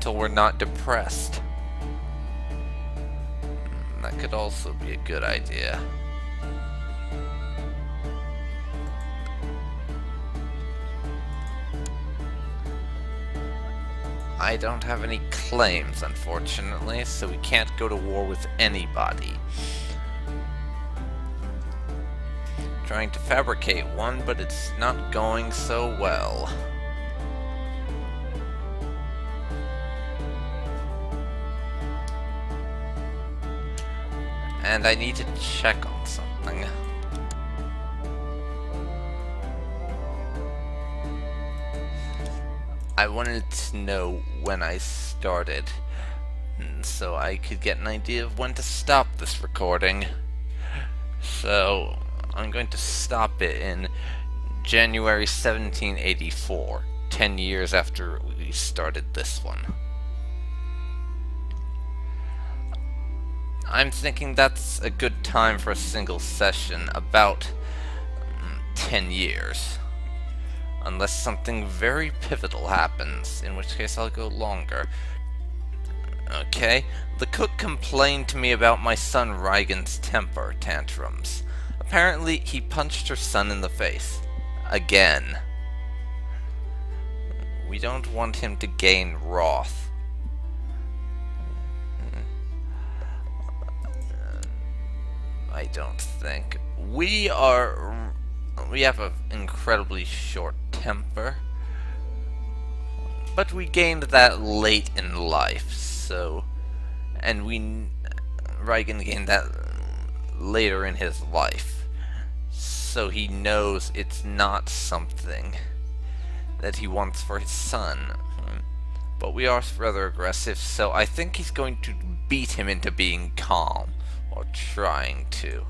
until we're not depressed. That could also be a good idea. I don't have any claims, unfortunately, so we can't go to war with anybody. Trying to fabricate one, but it's not going so well. And I need to check on something. I wanted to know when I started, so I could get an idea of when to stop this recording. So I'm going to stop it in January 1784, 10 years after we started this one. I'm thinking that's a good time for a single session, about 10 years. Unless something very pivotal happens, in which case I'll go longer. Okay, the cook complained to me about my son Rigan's temper tantrums. Apparently, he punched her son in the face. Again. We don't want him to gain wrath. I don't think. We have an incredibly short temper, but we gained that late in life, so, and Rigan gained that later in his life, so he knows it's not something that he wants for his son. But we are rather aggressive, so I think he's going to beat him into being calm, or trying to.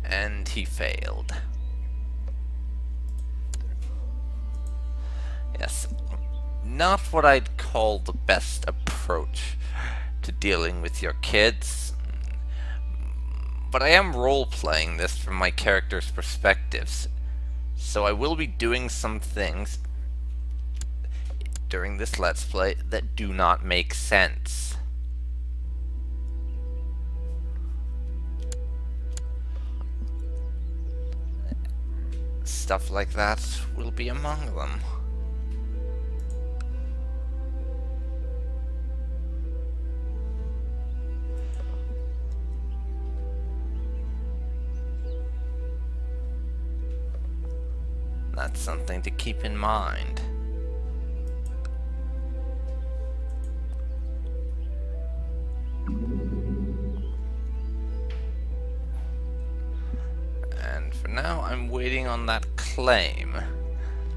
And he failed. Yes, not what I'd call the best approach to dealing with your kids, but I am role-playing this from my character's perspectives, so I will be doing some things during this Let's Play that do not make sense. Stuff like that will be among them. That's something to keep in mind. And for now, I'm waiting on that claim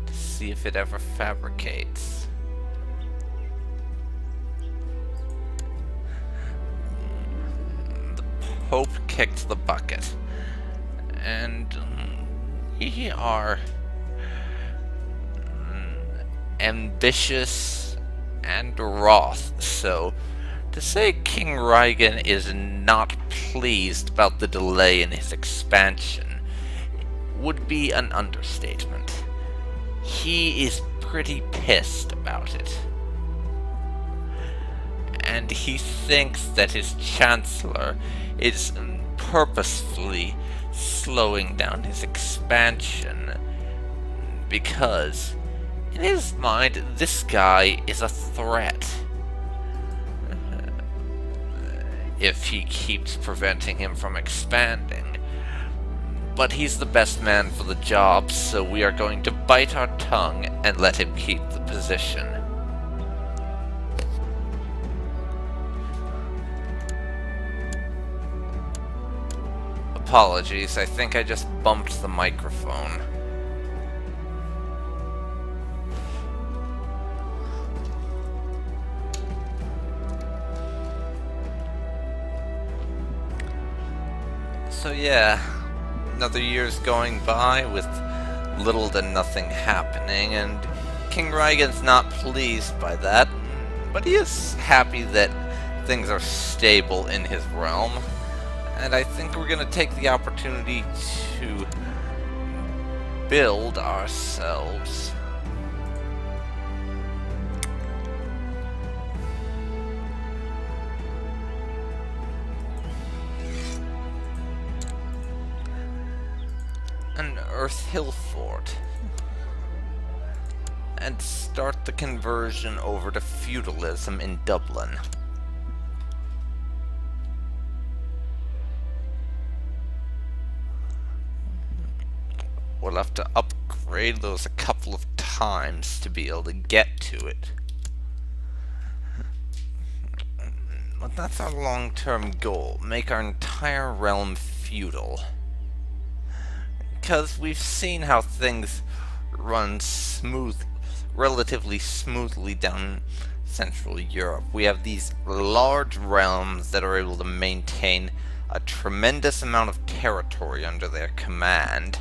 to see if it ever fabricates. The Pope kicked the bucket, and we are ambitious and wroth, so to say King Rigan is not pleased about the delay in his expansion would be an understatement. He is pretty pissed about it. And he thinks that his Chancellor is purposefully slowing down his expansion because, in his mind, this guy is a threat. If he keeps preventing him from expanding. But he's the best man for the job, so we are going to bite our tongue and let him keep the position. Apologies, I think I just bumped the microphone. So yeah, another year's going by with little to nothing happening, and King Rigan's not pleased by that, but he is happy that things are stable in his realm, and I think we're going to take the opportunity to build ourselves an Earth Hill Fort and start the conversion over to feudalism in Dublin. We'll have to upgrade those a couple of times to be able to get to it. But that's our long-term goal, make our entire realm feudal. Because we've seen how things run relatively smoothly down Central Europe. We have these large realms that are able to maintain a tremendous amount of territory under their command.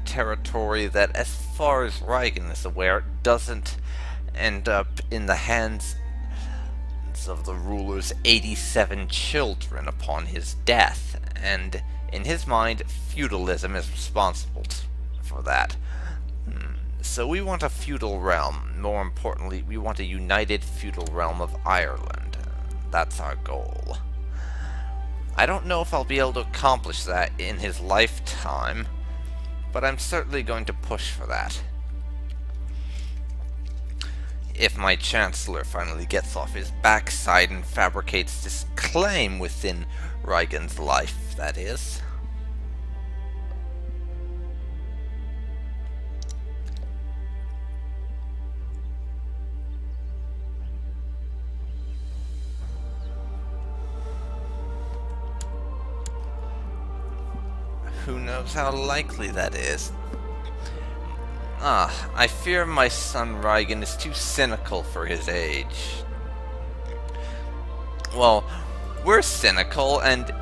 Territory that, as far as Rigan is aware, doesn't end up in the hands of the ruler's 87 children upon his death, and in his mind, feudalism is responsible for that. So we want a feudal realm. More importantly, we want a united feudal realm of Ireland. That's our goal. I don't know if I'll be able to accomplish that in his lifetime, but I'm certainly going to push for that. If my Chancellor finally gets off his backside and fabricates this claim within Rigan's life, that is. Who knows how likely that is? I fear my son Rigan is too cynical for his age. Well, we're cynical, and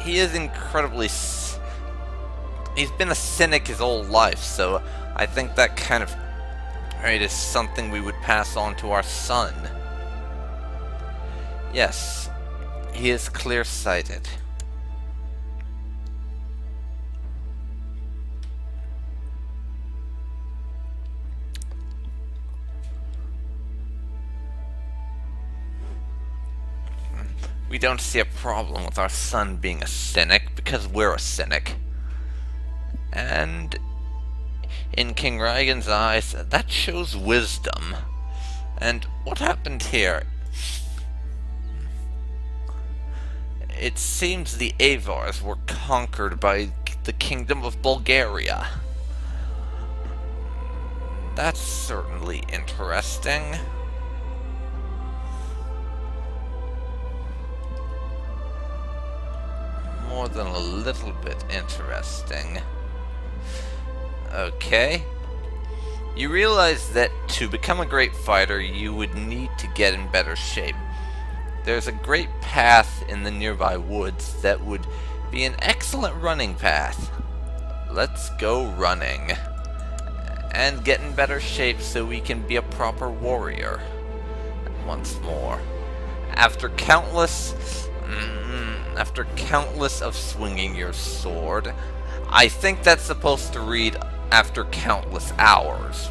he is incredibly... he's been a cynic his whole life, so I think that kind of trait is something we would pass on to our son. Yes, he is clear-sighted. We don't see a problem with our son being a cynic, because we're a cynic. And in King Rigan's eyes, that shows wisdom. And what happened here? It seems the Avars were conquered by the Kingdom of Bulgaria. That's certainly interesting. More than a little bit interesting. Okay. You realize that to become a great fighter, you would need to get in better shape. There's a great path in the nearby woods that would be an excellent running path. Let's go running. And get in better shape so we can be a proper warrior. Once more. After countless of swinging your sword, I think that's supposed to read after countless hours.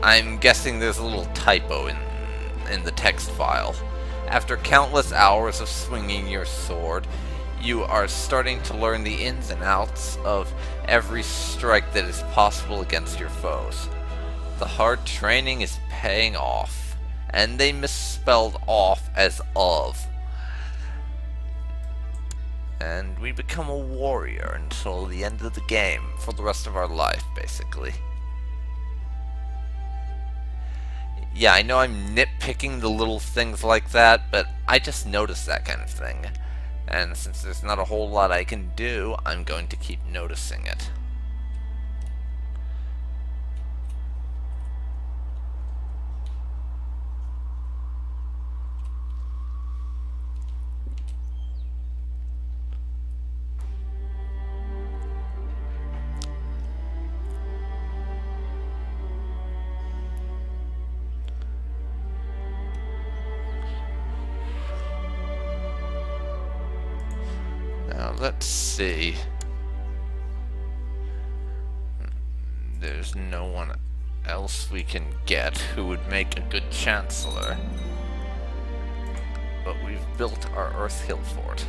I'm guessing there's a little typo in the text file. After countless hours of swinging your sword, you are starting to learn the ins and outs of every strike that is possible against your foes. The hard training is paying off, and they misspelled off as of. And we become a warrior until the end of the game, for the rest of our life, basically. Yeah, I know I'm nitpicking the little things like that, but I just notice that kind of thing. And since there's not a whole lot I can do, I'm going to keep noticing it. Now let's see. There's no one else we can get who would make a good Chancellor. But we've built our Earth Hill Fort.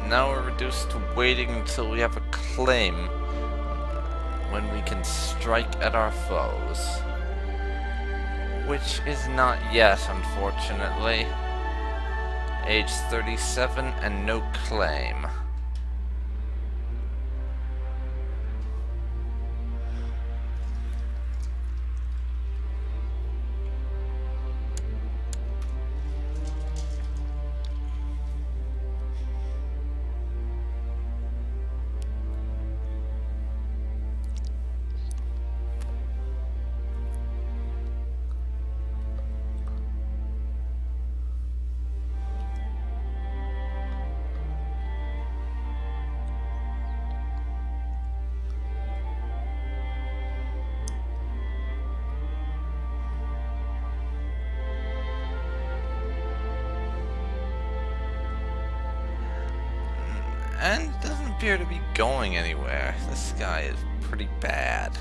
Now we're reduced to waiting until we have a claim when we can strike at our foes. Which is not yet, unfortunately. Age 37 and no claim. And doesn't appear to be going anywhere. This guy is pretty bad.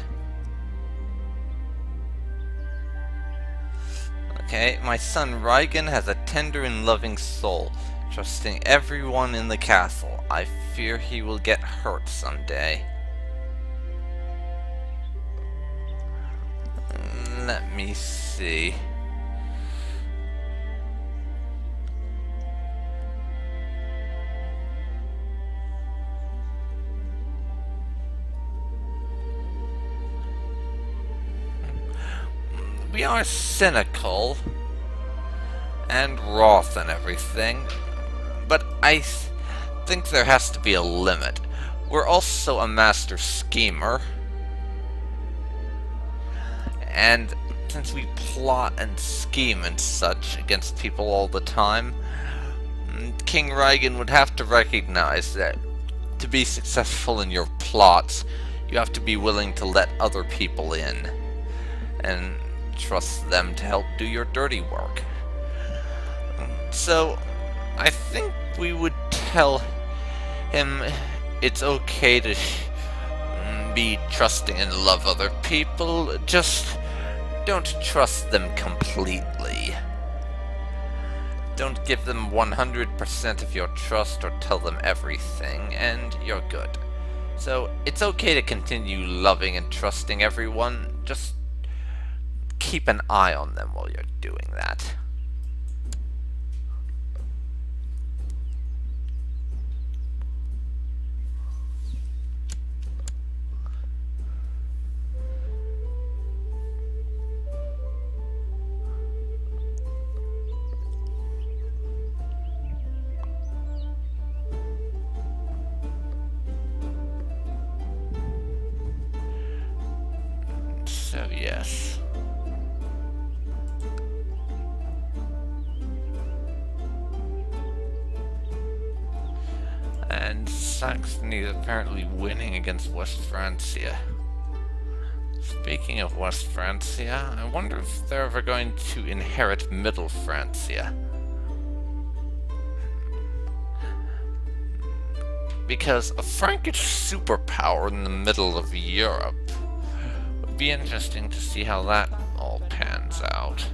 Okay, my son Rigan has a tender and loving soul, trusting everyone in the castle. I fear he will get hurt someday. Let me see. We are cynical and wroth and everything, but I think there has to be a limit. We're also a master schemer, and since we plot and scheme and such against people all the time, King Rigan would have to recognize that to be successful in your plots, you have to be willing to let other people in and trust them to help do your dirty work. So, I think we would tell him it's okay to be trusting and love other people, just don't trust them completely. Don't give them 100% of your trust or tell them everything, and you're good. So, it's okay to continue loving and trusting everyone, just keep an eye on them while you're doing that. So yes. And Saxony is apparently winning against West Francia. Speaking of West Francia, I wonder if they're ever going to inherit Middle Francia. Because a Frankish superpower in the middle of Europe would be interesting to see how that all pans out.